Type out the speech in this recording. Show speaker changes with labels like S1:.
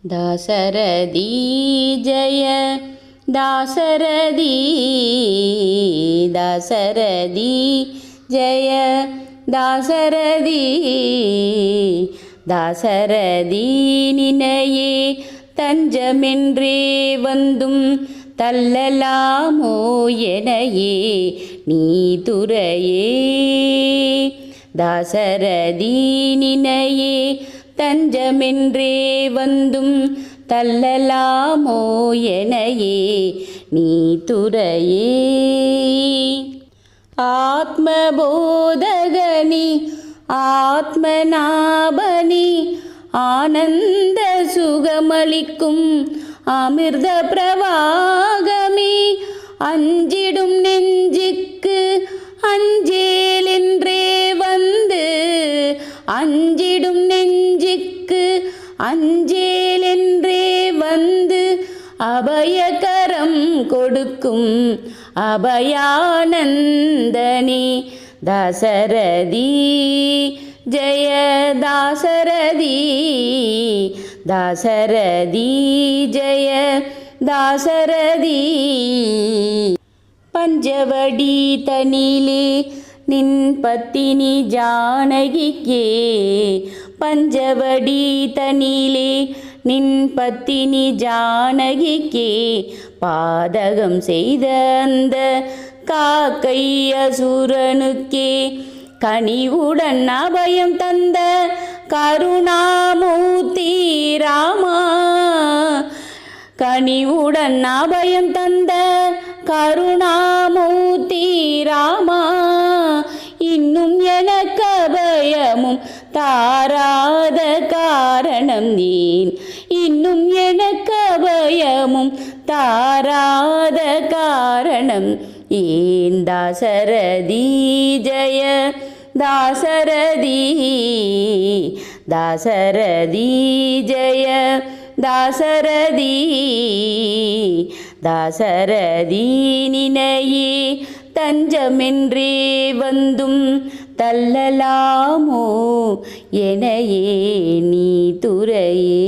S1: दाशरथी जय दाशरथी दाशरथी जय दाशरथी दाशरथी निनये தஞ்சமென்றே வந்தும் தள்ளலாமோ எனையே நீ துறையே தாசரதி நினையே தஞ்சமென்றே வந்தும் தள்ளலாமோ எனையே நீ துறையே ஆத்மபோதகனி ஆத்மநாபனி ஆனந்த சுகமளிக்கும் அமிர்த பிரவாகமே அஞ்சிடும் நெஞ்சுக்கு அஞ்சேல் என்றே வந்து அஞ்சிடும் நெஞ்சுக்கு அஞ்சேல் என்றே வந்து அபயகரம் கொடுக்கும் அபயானந்தனி தாசரதி जय दाशरथी दाशरथी जय दाशरथी पंचवटी तनिले निन् पत्नी जानकिके पंचवटी तनिले निन् पत्नी जानकिके பாதகம் செய்த அந்த காக்கை அசுரனுக்கே கனிவுடன் அபயம் தந்த கருணாமூர்த்தி ராமா கனிவுடன் அபயம் தந்த கருணாமூர்த்தி ராமா இன்னும் எனக்கு அபயமும் தாராத காரணம் நீன் இன்னும் எனக்கு அபயமும் தாராத காரணம் ஏன் தாசரதி ஜய दाशरथी दाशरथी जय दाशरथी दाशरथी निनये தஞ்சமென்றே வந்தும் தள்ளலாமோ எனையே நீ துறையே